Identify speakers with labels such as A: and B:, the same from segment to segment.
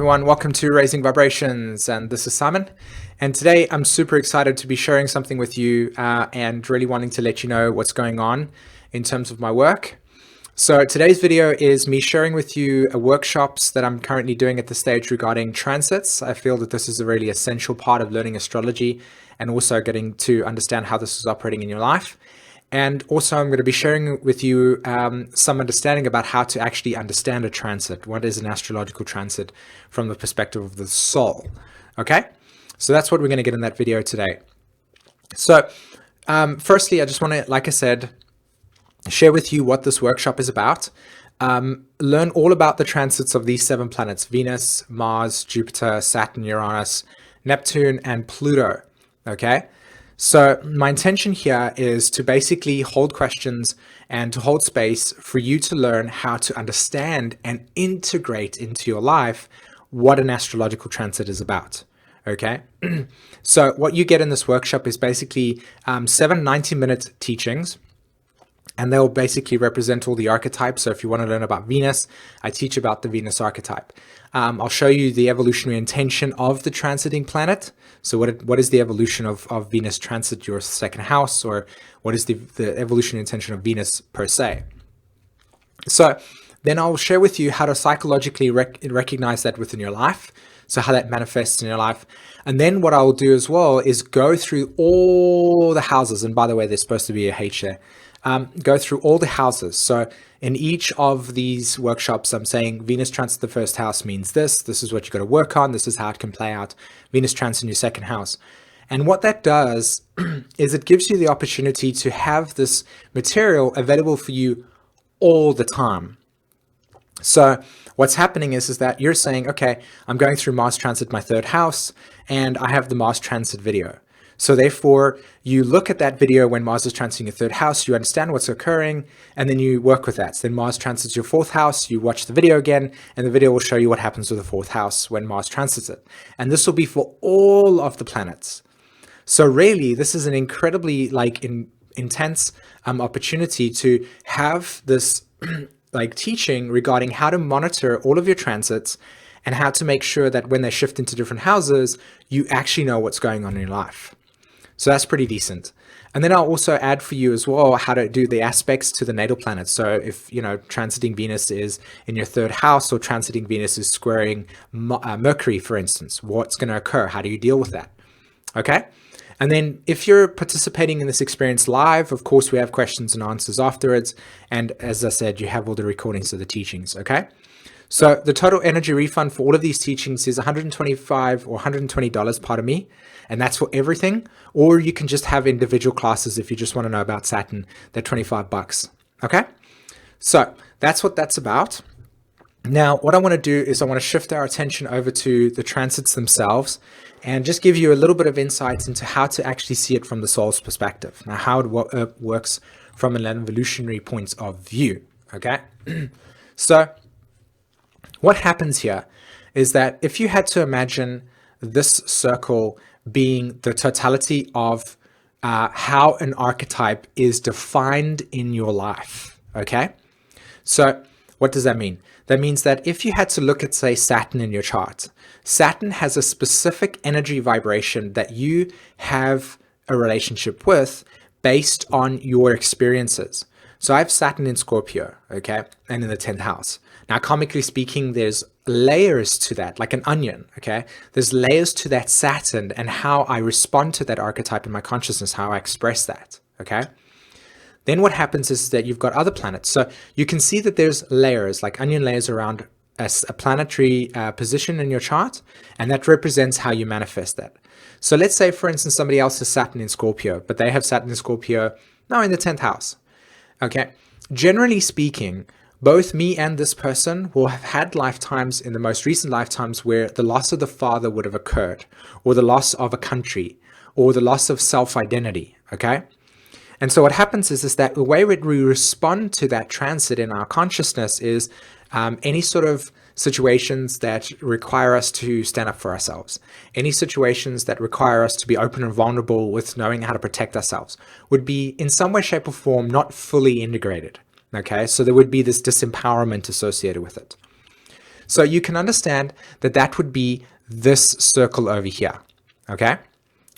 A: everyone, welcome to Raising Vibrations, and this is Simon. And today I'm super excited to be sharing something with you and really wanting to let you know what's going on in terms of my work. So today's video is me sharing with you workshops that I'm currently doing at this stage regarding transits. I feel that this is a really essential part of learning astrology and also getting to understand how this is operating in your life. And also I'm going to be sharing with you some understanding about how to actually understand a transit. What is an astrological transit from the perspective of the soul? Okay, so that's what we're going to get in that video today. So firstly, I just want to, like I said, share with you what this workshop is about. Learn all about the transits of these 7 planets: Venus, Mars, Jupiter, Saturn, Uranus, Neptune, and Pluto. Okay. So my intention here is to basically hold questions and to hold space for you to learn how to understand and integrate into your life what an astrological transit is about. Okay. So what you get in this workshop is basically 7 90-minute teachings. And they'll basically represent all the archetypes. So if you want to learn about Venus, I teach about the Venus archetype. I'll show you the evolutionary intention of the transiting planet. So what is the evolution of Venus transit your second house, or what is the evolutionary intention of Venus per se? So then I'll share with you how to psychologically recognize that within your life. So how that manifests in your life. And then what I'll do as well is go through all the houses. And by the way, there's supposed to be a H there. Go through all the houses. So in each of these workshops, I'm saying Venus transit the first house means this. This is what you got to work on. This is how it can play out. Venus transit in your second house. And what that does is it gives you the opportunity to have this material available for you all the time. So what's happening is that you're saying, okay, I'm going through Mars transit my third house, and I have the Mars transit video. So therefore, you look at that video when Mars is transiting your third house, you understand what's occurring, and then you work with that. So then Mars transits your fourth house, you watch the video again, and the video will show you what happens with the fourth house when Mars transits it. And this will be for all of the planets. So really, this is an incredibly intense opportunity to have this teaching regarding how to monitor all of your transits and how to make sure that when they shift into different houses, you actually know what's going on in your life. So that's pretty decent. And then I'll also add for you as well how to do the aspects to the natal planets. So if, transiting Venus is in your third house, or transiting Venus is squaring Mercury, for instance, what's going to occur? How do you deal with that? Okay. And then if you're participating in this experience live, of course, we have questions and answers afterwards. And as I said, you have all the recordings of the teachings. Okay. So the total energy refund for all of these teachings is $125 or $120, pardon me. And that's for everything. Or you can just have individual classes if you just want to know about Saturn. They're $25. Okay. So that's what that's about. Now, what I want to do is I want to shift our attention over to the transits themselves and just give you a little bit of insights into how to actually see it from the soul's perspective. Now, how it works from an evolutionary point of view. Okay. So what happens here is that if you had to imagine this circle being the totality of how an archetype is defined in your life, okay? So what does that mean? That means that if you had to look at, say, Saturn in your chart, Saturn has a specific energy vibration that you have a relationship with based on your experiences. So I have Saturn in Scorpio, okay, and in the 10th house. Now, karmically speaking, there's layers to that, like an onion, okay? There's layers to that Saturn and how I respond to that archetype in my consciousness, how I express that, okay? Then what happens is that you've got other planets. So you can see that there's layers, like onion layers around a planetary position in your chart, and that represents how you manifest that. So let's say, for instance, somebody else has Saturn in Scorpio, but they have Saturn in Scorpio now in the 10th house, okay? Generally speaking, both me and this person will have had lifetimes in the most recent lifetimes where the loss of the father would have occurred, or the loss of a country, or the loss of self-identity, okay? And so what happens is that the way we respond to that transit in our consciousness is any sort of situations that require us to stand up for ourselves, any situations that require us to be open and vulnerable with knowing how to protect ourselves would be in some way, shape or form not fully integrated. Okay, so there would be this disempowerment associated with it. So you can understand that that would be this circle over here. Okay.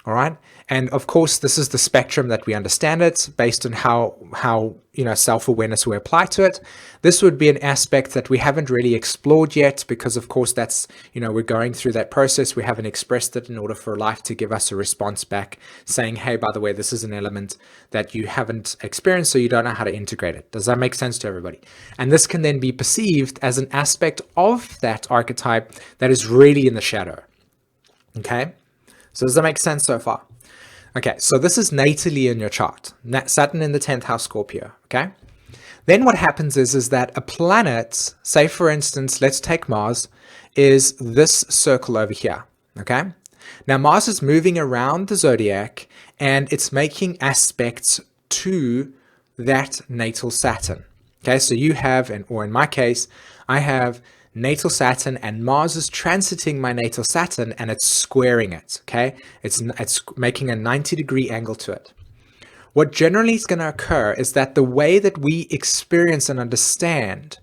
A: All right. And of course, this is the spectrum that we understand it based on how self-awareness we apply to it. This would be an aspect that we haven't really explored yet because, of course, that's, we're going through that process. We haven't expressed it in order for life to give us a response back saying, hey, by the way, this is an element that you haven't experienced, so you don't know how to integrate it. Does that make sense to everybody? And this can then be perceived as an aspect of that archetype that is really in the shadow. Okay. So does that make sense so far? Okay, so this is natally in your chart. Saturn in the 10th house Scorpio, okay? Then what happens is that a planet, say for instance, let's take Mars, is this circle over here, okay? Now Mars is moving around the zodiac and it's making aspects to that natal Saturn. Okay, so you have, or in my case, I have natal Saturn and Mars is transiting my natal Saturn and it's squaring it, okay? It's making a 90-degree angle to it. What generally is going to occur is that the way that we experience and understand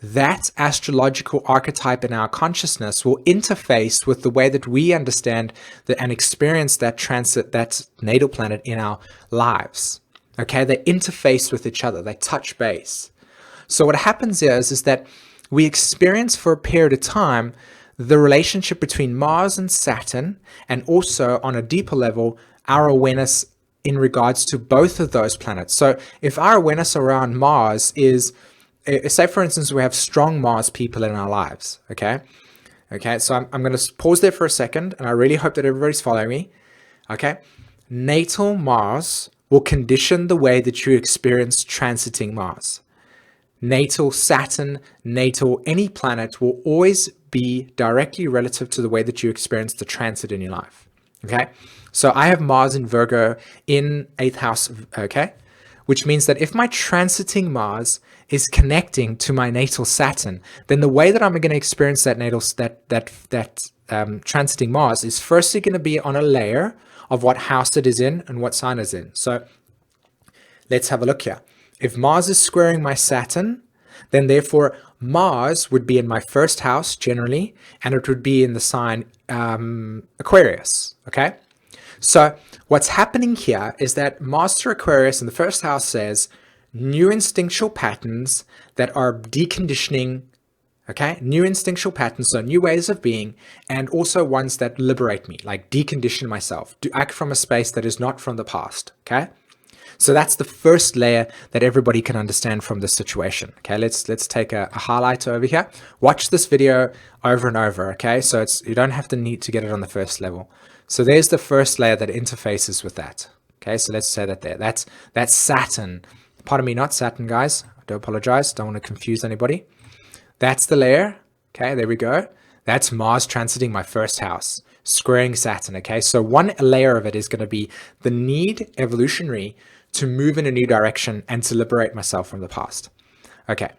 A: that astrological archetype in our consciousness will interface with the way that we understand and experience that transit, that natal planet in our lives, okay? They interface with each other, they touch base. So what happens is that we experience for a period of time the relationship between Mars and Saturn, and also on a deeper level, our awareness in regards to both of those planets. So if our awareness around Mars is, say for instance, we have strong Mars people in our lives, okay? Okay, so I'm going to pause there for a second, and I really hope that everybody's following me, okay? Natal Mars will condition the way that you experience transiting Mars. Natal Saturn, natal any planet will always be directly relative to the way that you experience the transit in your life. Okay, so I have Mars in Virgo in 8th house, okay, which means that if my transiting Mars is connecting to my natal Saturn, then the way that I'm going to experience that transiting Mars is firstly going to be on a layer of what house it is in and what sign it's in. So let's have a look here. If Mars is squaring my Saturn, then therefore Mars would be in my first house generally, and it would be in the sign Aquarius, okay? So what's happening here is that Mars through Aquarius in the first house says new instinctual patterns that are deconditioning, okay? New instinctual patterns, so new ways of being, and also ones that liberate me, like decondition myself, to act from a space that is not from the past, okay? So that's the first layer that everybody can understand from this situation. Okay, let's take a highlighter over here. Watch this video over and over, okay? So you don't have to need to get it on the first level. So there's the first layer that interfaces with that. Okay, so let's say that there. That's Saturn. Pardon me, not Saturn, guys. I do apologize. Don't want to confuse anybody. That's the layer. Okay, there we go. That's Mars transiting my first house, squaring Saturn, okay? So one layer of it is going to be the need, evolutionary, to move in a new direction and to liberate myself from the past. Okay,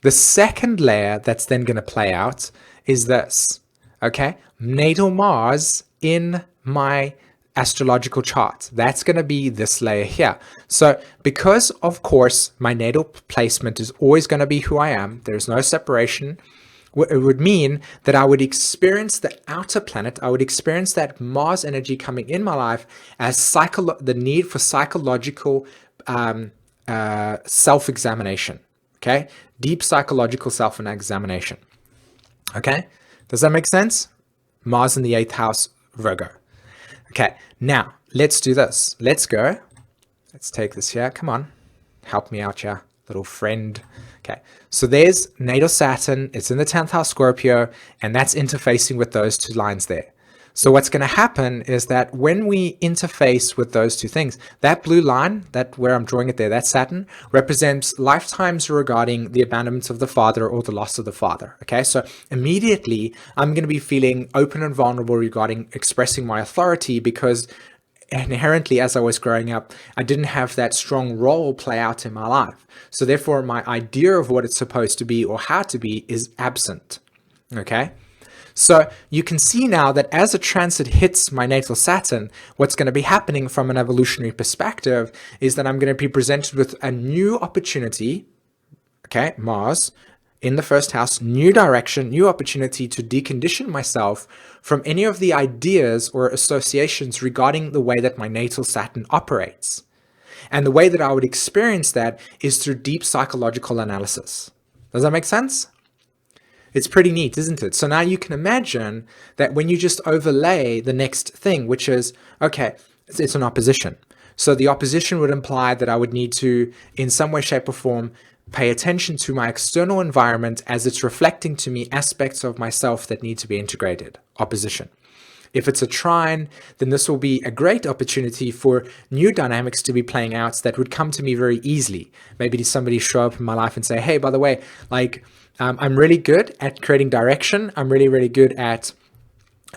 A: the second layer that's then going to play out is this, okay? Natal Mars in my astrological chart. That's going to be this layer here. So because, of course, my natal placement is always going to be who I am, there's no separation, it would mean that I would experience the outer planet, I would experience that Mars energy coming in my life as the need for psychological self-examination, okay? Deep psychological self-examination, okay? Does that make sense? Mars in the 8th house, Virgo. Okay, now let's do this. Let's go. Let's take this here. Come on, help me out here, little friend. Okay, so there's natal Saturn, it's in the 10th house Scorpio, and that's interfacing with those two lines there. So what's going to happen is that when we interface with those two things, that blue line, that where I'm drawing it there, that Saturn, represents lifetimes regarding the abandonment of the father or the loss of the father. Okay, so immediately I'm going to be feeling open and vulnerable regarding expressing my authority because inherently, as I was growing up, I didn't have that strong role play out in my life. So therefore, my idea of what it's supposed to be or how to be is absent. Okay? So you can see now that as a transit hits my natal Saturn, what's going to be happening from an evolutionary perspective is that I'm going to be presented with a new opportunity, okay, Mars, in the first house, new direction, new opportunity to decondition myself from any of the ideas or associations regarding the way that my natal Saturn operates. And the way that I would experience that is through deep psychological analysis. Does that make sense? It's pretty neat, isn't it? So now you can imagine that when you just overlay the next thing, which is, okay, it's an opposition. So the opposition would imply that I would need to, in some way, shape, or form, pay attention to my external environment as it's reflecting to me aspects of myself that need to be integrated. Opposition. If it's a trine, then this will be a great opportunity for new dynamics to be playing out that would come to me very easily. Maybe somebody show up in my life and say, hey, by the way, like, I'm really good at creating direction. I'm really, really good at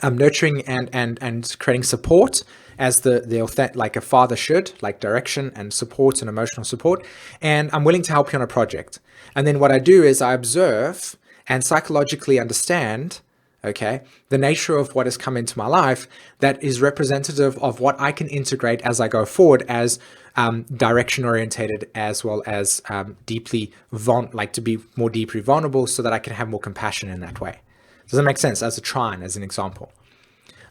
A: nurturing and creating support as like a father should, like direction and support and emotional support. And I'm willing to help you on a project. And then what I do is I observe and psychologically understand, okay, the nature of what has come into my life that is representative of what I can integrate as I go forward as direction orientated, as well as deeply to be more deeply vulnerable so that I can have more compassion in that way. Does that make sense? As a trine, as an example.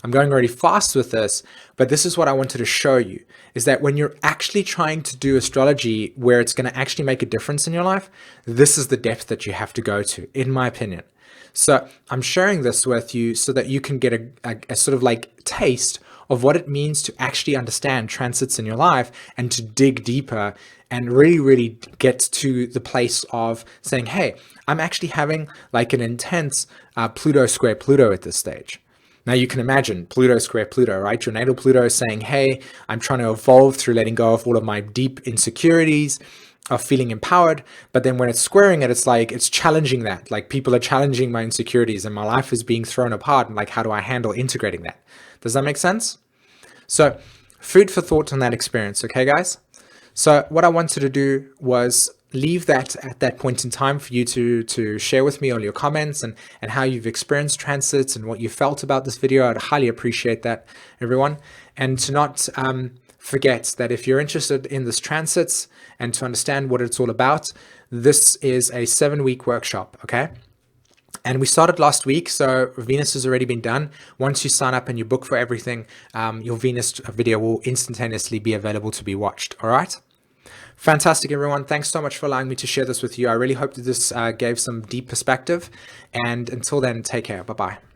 A: I'm going really fast with this, but this is what I wanted to show you, is that when you're actually trying to do astrology where it's going to actually make a difference in your life, this is the depth that you have to go to, in my opinion. So I'm sharing this with you so that you can get a sort of like taste of what it means to actually understand transits in your life and to dig deeper and really, really get to the place of saying, hey, I'm actually having like an intense Pluto square Pluto at this stage. Now you can imagine Pluto square Pluto, right? Your natal Pluto is saying, hey, I'm trying to evolve through letting go of all of my deep insecurities, of feeling empowered. But then when it's squaring it, it's like, it's challenging that. Like people are challenging my insecurities and my life is being thrown apart. And like, how do I handle integrating that? Does that make sense? So food for thought on that experience. Okay, guys? So what I wanted to do was leave that at that point in time for you to share with me all your comments and how you've experienced transits and what you felt about this video. I'd highly appreciate that, everyone. And to not forget that if you're interested in this transits and to understand what it's all about, this is a 7-week workshop, okay? And we started last week, so Venus has already been done. Once you sign up and you book for everything, your Venus video will instantaneously be available to be watched, all right? Fantastic, everyone. Thanks so much for allowing me to share this with you. I really hope that this gave some deep perspective. And until then, take care. Bye-bye.